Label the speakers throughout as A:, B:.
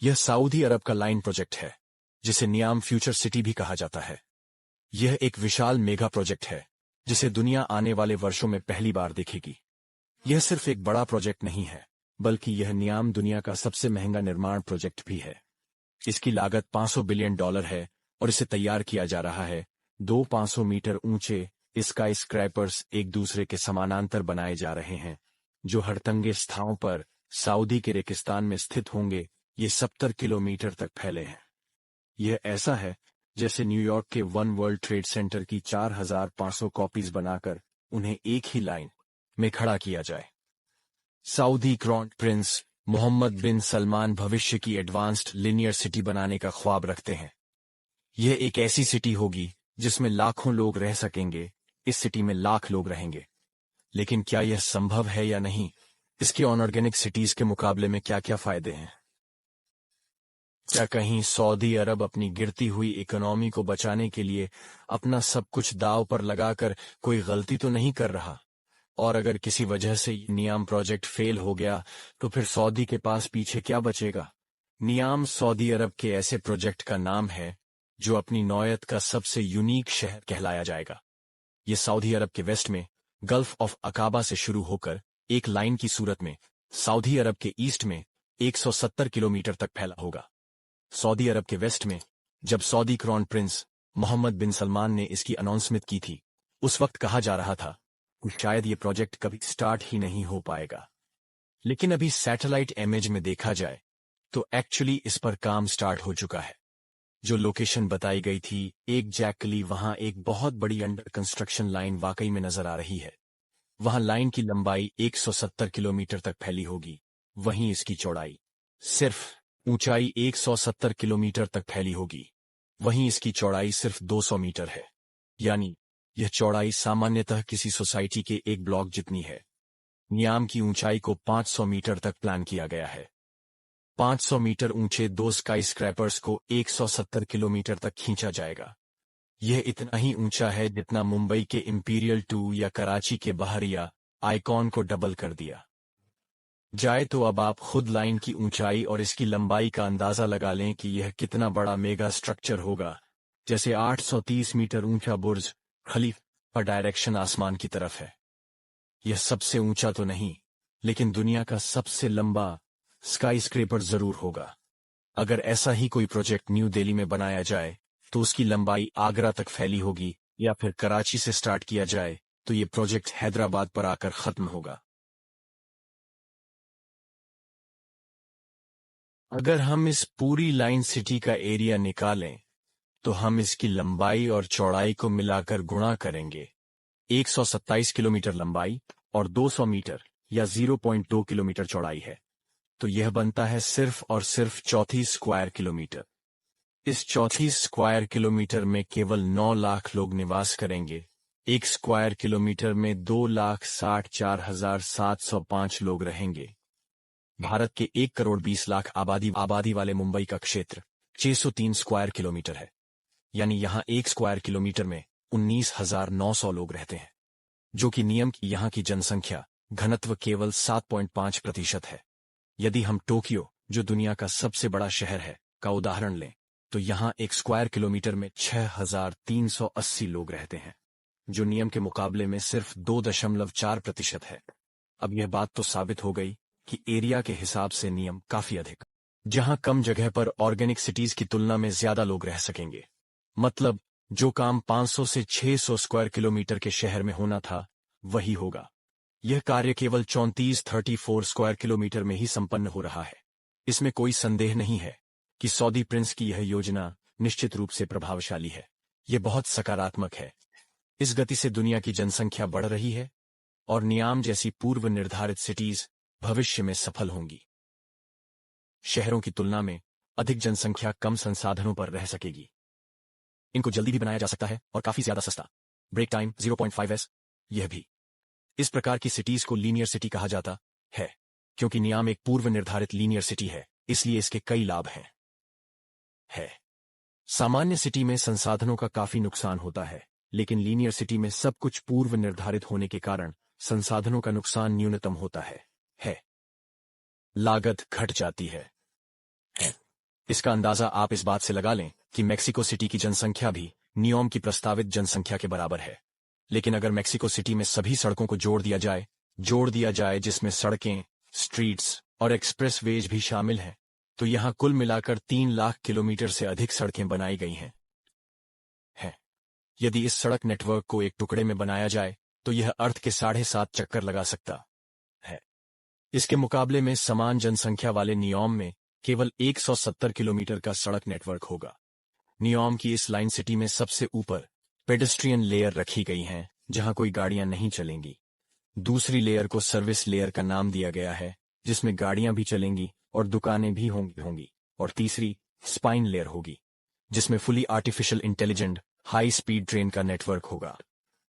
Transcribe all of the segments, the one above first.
A: यह सऊदी अरब का line project है, जिसे नियाम फ्यूचर सिटी भी कहा जाता है। यह एक विशाल मेगा प्रोजेक्ट है, जिसे दुनिया आने वाले वर्षों में पहली बार देखेगी। यह सिर्फ एक बड़ा प्रोजेक्ट नहीं है, बल्कि यह नियाम दुनिया का सबसे महंगा निर्माण प्रोजेक्ट भी है। इसकी लागत $500 बिलियन है और इसे तैयार किया जा रहा है। 500 मीटर ऊंचे स्काई स्क्रैपर्स एक दूसरे के समानांतर बनाए जा रहे हैं, जो हड़तंगे स्थानों पर सऊदी के रेगिस्तान में स्थित होंगे। ये 70 किलोमीटर तक फैले हैं। यह ऐसा है जैसे न्यूयॉर्क के वन वर्ल्ड ट्रेड सेंटर की 4500 कॉपीज बनाकर उन्हें एक ही लाइन में खड़ा किया जाए। सऊदी क्राउन प्रिंस मोहम्मद बिन सलमान भविष्य की एडवांस्ड लिनियर सिटी बनाने का ख्वाब रखते हैं। यह एक ऐसी सिटी होगी जिसमें लाखों लोग रह सकेंगे। इस सिटी में लाख लोग रहेंगे। लेकिन क्या यह संभव है या नहीं? इसके ऑर्गेनिक सिटीज के मुकाबले में क्या क्या फायदे हैं? क्या कहीं सऊदी अरब अपनी गिरती हुई इकोनॉमी को बचाने के लिए अपना सब कुछ दांव पर लगाकर कोई गलती तो नहीं कर रहा? और अगर किसी वजह से नियाम प्रोजेक्ट फेल हो गया तो फिर सऊदी के पास पीछे क्या बचेगा? नियाम सऊदी अरब के ऐसे प्रोजेक्ट का नाम है जो अपनी नौयत का सबसे यूनिक शहर कहलाया जाएगा। ये सऊदी अरब के वेस्ट में गल्फ ऑफ अकाबा से शुरू होकर एक लाइन की सूरत में सऊदी अरब के ईस्ट में 170 किलोमीटर तक फैला होगा। सऊदी अरब के वेस्ट में जब सऊदी क्राउन प्रिंस मोहम्मद बिन सलमान ने इसकी अनाउंसमेंट की थी, उस वक्त कहा जा रहा था कि शायद ये प्रोजेक्ट कभी स्टार्ट ही नहीं हो पाएगा। लेकिन अभी सैटेलाइट इमेज में देखा जाए तो एक्चुअली इस पर काम स्टार्ट हो चुका है। जो लोकेशन बताई गई थी एग्जैक्टली वहां एक बहुत बड़ी अंडर कंस्ट्रक्शन लाइन वाकई में नजर आ रही है। वहां लाइन की लंबाई 170 किलोमीटर तक फैली होगी, वहीं इसकी चौड़ाई सिर्फ ऊंचाई 170 किलोमीटर तक फैली होगी, वहीं इसकी चौड़ाई सिर्फ 200 मीटर है। यानी यह चौड़ाई सामान्यतः किसी सोसाइटी के एक ब्लॉक जितनी है। नियाम की ऊंचाई को 500 मीटर तक प्लान किया गया है। 500 मीटर ऊंचे 2 स्काई स्क्रैपर्स को 170 किलोमीटर तक खींचा जाएगा। यह इतना ही ऊंचा है जितना मुंबई के इंपीरियल 2 या कराची के बहरिया आइकॉन को डबल कर दिया जाए। तो अब आप खुद लाइन की ऊंचाई और इसकी लंबाई का अंदाजा लगा लें कि यह कितना बड़ा मेगा स्ट्रक्चर होगा। जैसे 830 मीटर ऊंचा बुर्ज खलीफा डायरेक्शन आसमान की तरफ है। यह सबसे ऊंचा तो नहीं, लेकिन दुनिया का सबसे लंबा स्काई स्क्रैपर जरूर होगा। अगर ऐसा ही कोई प्रोजेक्ट न्यू दिल्ली में बनाया जाए तो उसकी लंबाई आगरा तक फैली होगी, या फिर कराची से स्टार्ट किया जाए तो ये प्रोजेक्ट हैदराबाद पर आकर खत्म होगा। अगर हम इस पूरी लाइन सिटी का एरिया निकालें तो हम इसकी लंबाई और चौड़ाई को मिलाकर गुणा करेंगे। 127 किलोमीटर लंबाई और 200 मीटर या 0.2 किलोमीटर चौड़ाई है, तो यह बनता है सिर्फ और सिर्फ 34 स्क्वायर किलोमीटर। इस 34 स्क्वायर किलोमीटर में केवल 9 लाख लोग निवास करेंगे। 1 स्क्वायर किलोमीटर में 2,64,705 लोग रहेंगे। भारत के 1 करोड़ 20 लाख आबादी वाले मुंबई का क्षेत्र 603 स्क्वायर किलोमीटर है। यानी यहां 1 स्क्वायर किलोमीटर में 19,900 लोग रहते हैं, जो कि नियम की यहां की जनसंख्या घनत्व केवल 7.5% है। यदि हम टोक्यो, जो दुनिया का सबसे बड़ा शहर है, का उदाहरण लें तो यहां 1 स्क्वायर किलोमीटर में 6,380 लोग रहते हैं, जो नियम के मुकाबले में सिर्फ 2.4% है। अब यह बात तो साबित हो गई कि एरिया के हिसाब से नियम काफी अधिक, जहां कम जगह पर ऑर्गेनिक सिटीज की तुलना में ज्यादा लोग रह सकेंगे। मतलब जो काम 500 से 600 स्क्वायर किलोमीटर के शहर में होना था, वही होगा। यह कार्य केवल 34 स्क्वायर किलोमीटर में ही संपन्न हो रहा है। इसमें कोई संदेह नहीं है कि सऊदी प्रिंस की यह योजना निश्चित रूप से प्रभावशाली है। यह बहुत सकारात्मक है। इस गति से दुनिया की जनसंख्या बढ़ रही है और नियाम जैसी पूर्व निर्धारित सिटीज भविष्य में सफल होंगी। शहरों की तुलना में अधिक जनसंख्या कम संसाधनों पर रह सकेगी। इनको जल्दी भी बनाया जा सकता है और काफी ज्यादा सस्ता। Break time 0.5s। यह भी इस प्रकार की सिटीज को लीनियर सिटी कहा जाता है, क्योंकि नियाम एक पूर्व निर्धारित लीनियर सिटी है, इसलिए इसके कई लाभ हैं। सामान्य सिटी में संसाधनों का काफी नुकसान होता है, लेकिन लीनियर सिटी में सब कुछ पूर्व निर्धारित होने के कारण संसाधनों का नुकसान न्यूनतम होता है। लागत घट जाती है। इसका अंदाजा आप इस बात से लगा लें कि मेक्सिको सिटी की जनसंख्या भी नियोम की प्रस्तावित जनसंख्या के बराबर है। लेकिन अगर मेक्सिको सिटी में सभी सड़कों को जोड़ दिया जाए जिसमें सड़कें, स्ट्रीट्स और एक्सप्रेसवेज भी शामिल हैं, तो यहां कुल मिलाकर 3 लाख किलोमीटर से अधिक सड़कें बनाई गई हैं। यदि इस सड़क नेटवर्क को एक टुकड़े में बनाया जाए तो यह अर्थ के 7.5 चक्कर लगा सकता है। इसके मुकाबले में समान जनसंख्या वाले नियोम में केवल 170 किलोमीटर का सड़क नेटवर्क होगा। नियोम की इस लाइन सिटी में सबसे ऊपर पेडेस्ट्रियन लेयर रखी गई हैं, जहां कोई गाड़ियां नहीं चलेंगी। दूसरी लेयर को सर्विस लेयर का नाम दिया गया है, जिसमें गाड़ियां भी चलेंगी और दुकानें भी होंगी। और तीसरी स्पाइन लेयर होगी, जिसमें fully artificial intelligent high speed train का नेटवर्क होगा।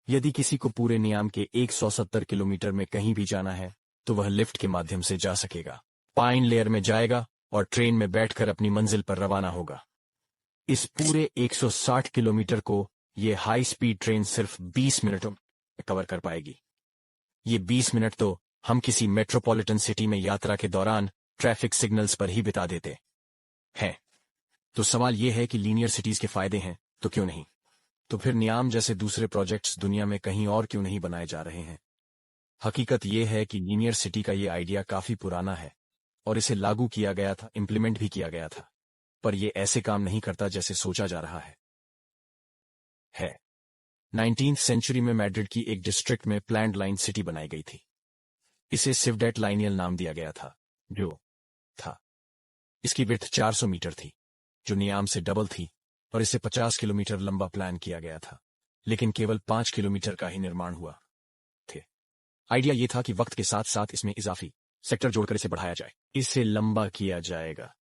A: यदि किसी को पूरे नियाम के 170 किलोमीटर में कहीं भी जाना है तो वह लिफ्ट के माध्यम से जा सकेगा, पाइन लेयर में जाएगा और ट्रेन में बैठकर अपनी मंजिल पर रवाना होगा। इस पूरे 160 किलोमीटर को ये हाई स्पीड ट्रेन सिर्फ 20 मिनटों में कवर कर पाएगी। ये 20 मिनट तो हम किसी मेट्रोपॉलिटन सिटी में यात्रा के दौरान ट्रैफिक सिग्नल्स पर ही बिता देते हैं। तो सवाल यह है कि लीनियर सिटीज के फायदे हैं तो क्यों नहीं? तो फिर नियाम जैसे दूसरे प्रोजेक्ट्स दुनिया में कहीं और क्यों नहीं बनाए जा रहे हैं? हकीकत यह है कि लीनियर सिटी का ये आइडिया काफी पुराना है और इसे लागू किया गया था, इंप्लीमेंट भी किया गया था, पर यह ऐसे काम नहीं करता जैसे सोचा जा रहा है। 19th सेंचुरी में मैड्रिड की एक डिस्ट्रिक्ट में प्लान्ड लाइन सिटी बनाई गई थी। इसे सिवडेट लाइनियल नाम दिया गया था, जो था इसकी विड्थ 400 मीटर थी, जो नियाम से डबल थी, और इसे 50 किलोमीटर लंबा प्लान किया गया था, लेकिन केवल 5 किलोमीटर का ही निर्माण हुआ थे। आइडिया यह था कि वक्त के साथ साथ इसमें इजाफी सेक्टर जोड़कर इसे बढ़ाया जाए, इसे लंबा किया जाएगा।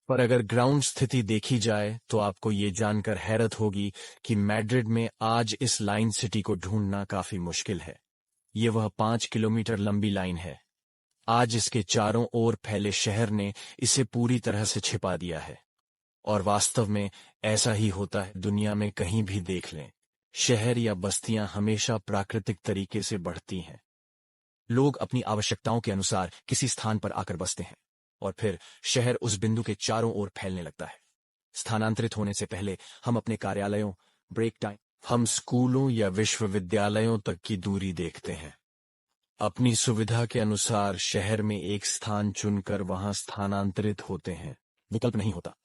A: पर अगर ग्राउंड स्थिति देखी जाए तो आपको ये जानकर हैरत होगी कि मैड्रिड में आज इस लाइन सिटी को ढूंढना काफी मुश्किल है। ये वह 5 किलोमीटर लंबी लाइन है। आज इसके चारों ओर फैले शहर ने इसे पूरी तरह से छिपा दिया है, और वास्तव में ऐसा ही होता है। दुनिया में कहीं भी देख लें, शहर या बस्तियां हमेशा प्राकृतिक तरीके से बढ़ती हैं। लोग अपनी आवश्यकताओं के अनुसार किसी स्थान पर आकर बसते हैं और फिर शहर उस बिंदु के चारों ओर फैलने लगता है। स्थानांतरित होने से पहले हम अपने कार्यालयों, ब्रेक टाइम, हम स्कूलों या विश्वविद्यालयों तक की दूरी देखते हैं। अपनी सुविधा के अनुसार शहर में एक स्थान चुनकर वहां स्थानांतरित होते हैं। विकल्प नहीं होता,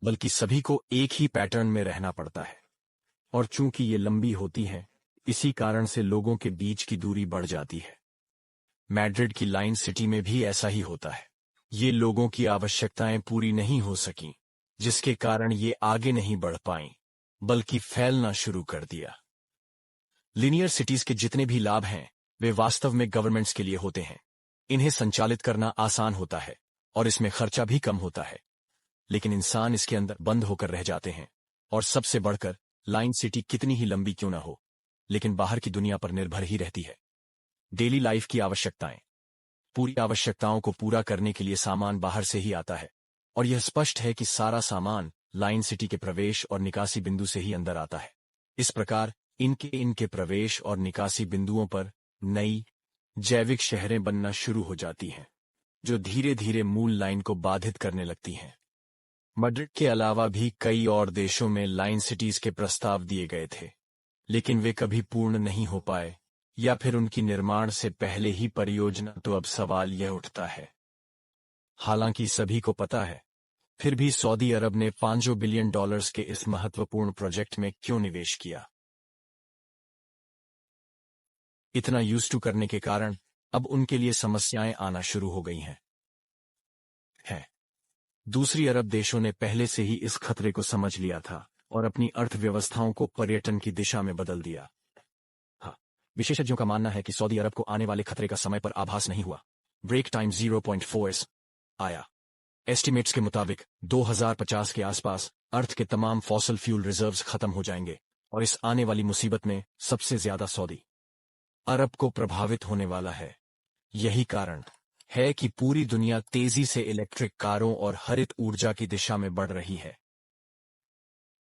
A: बल्कि सभी को एक ही पैटर्न में रहना पड़ता है। और चूंकि ये लंबी होती है, इसी कारण से लोगों के बीच की दूरी बढ़ जाती है। मैड्रिड की लाइन सिटी में भी ऐसा ही होता है। ये लोगों की आवश्यकताएं पूरी नहीं हो सकीं, जिसके कारण ये आगे नहीं बढ़ पाईं, बल्कि फैलना शुरू कर दिया। लीनियर सिटीज के जितने भी लाभ हैं, वे वास्तव में गवर्नमेंट्स के लिए होते हैं। इन्हें संचालित करना आसान होता है और इसमें खर्चा भी कम होता है, लेकिन इंसान इसके अंदर बंद होकर रह जाते हैं। और सबसे बढ़कर, लाइन सिटी कितनी ही लंबी क्यों ना हो, लेकिन बाहर की दुनिया पर निर्भर ही रहती है। डेली लाइफ की आवश्यकताएं, पूरी आवश्यकताओं को पूरा करने के लिए सामान बाहर से ही आता है, और यह स्पष्ट है कि सारा सामान लाइन सिटी के प्रवेश और निकासी बिंदु से ही अंदर आता है। इस प्रकार इनके प्रवेश और निकासी बिंदुओं पर नई जैविक शहरें बनना शुरू हो जाती हैं, जो धीरे धीरे मूल लाइन को बाधित करने लगती हैं। मैड्रिड के अलावा भी कई और देशों में लाइन सिटीज के प्रस्ताव दिए गए थे, लेकिन वे कभी पूर्ण नहीं हो पाए, या फिर उनकी निर्माण से पहले ही परियोजना। तो अब सवाल यह उठता है, हालांकि सभी को पता है, फिर भी सऊदी अरब ने $5 बिलियन के इस महत्वपूर्ण प्रोजेक्ट में क्यों निवेश किया? इतना यूज्ड टू करने के कारण अब उनके लिए समस्याएं आना शुरू हो गई हैं। दूसरी अरब देशों ने पहले से ही इस खतरे को समझ लिया था और अपनी अर्थव्यवस्थाओं को पर्यटन की दिशा में बदल दिया। विशेषज्ञों का मानना है कि सऊदी अरब को आने वाले खतरे का समय पर आभास नहीं हुआ। ब्रेक टाइम 0.4 आया। एस्टिमेट्स के मुताबिक 2050 के आसपास अर्थ के तमाम फॉसल फ्यूल रिजर्व्स खत्म हो जाएंगे, और इस आने वाली मुसीबत में सबसे ज्यादा सऊदी अरब को प्रभावित होने वाला है। यही कारण है कि पूरी दुनिया तेजी से इलेक्ट्रिक कारों और हरित ऊर्जा की दिशा में बढ़ रही है।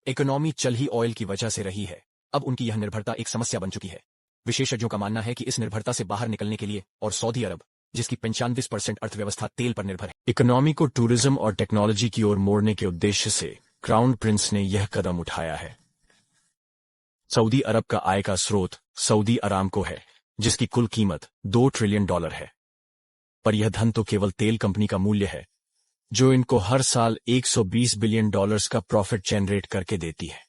A: इकोनॉमी चल ही ऑयल की वजह से रही है। अब उनकी यह निर्भरता एक समस्या बन चुकी है। विशेषज्ञों का मानना है कि इस निर्भरता से बाहर निकलने के लिए और सऊदी अरब जिसकी 95% अर्थव्यवस्था तेल पर निर्भर है। इकोनॉमी को टूरिज्म और टेक्नोलॉजी की ओर मोड़ने के उद्देश्य से क्राउन प्रिंस ने यह कदम उठाया है। सऊदी अरब का आय का स्रोत सऊदी अरामको है, जिसकी कुल कीमत $2 ट्रिलियन है। पर यह धन तो केवल तेल कंपनी का मूल्य है, जो इनको हर साल $120 बिलियन का प्रॉफिट जनरेट करके देती है,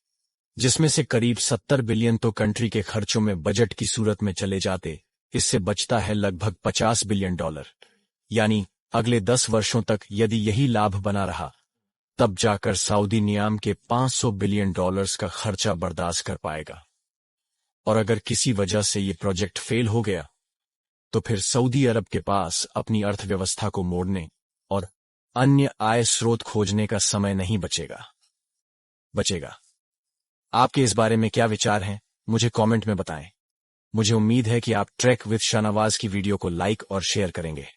A: जिसमें से करीब 70 बिलियन तो कंट्री के खर्चों में बजट की सूरत में चले जाते। इससे बचता है लगभग $50 बिलियन। यानी अगले 10 वर्षों तक यदि यही लाभ बना रहा, तब जाकर सऊदी नियाम के $500 बिलियन का खर्चा बर्दाश्त कर पाएगा। और अगर किसी वजह से ये प्रोजेक्ट फेल हो गया, तो फिर सऊदी अरब के पास अपनी अर्थव्यवस्था को मोड़ने और अन्य आय स्रोत खोजने का समय नहीं बचेगा। आपके इस बारे में क्या विचार हैं, मुझे कमेंट में बताएं। मुझे उम्मीद है कि आप ट्रैक विद शाहनवाज की वीडियो को लाइक और शेयर करेंगे।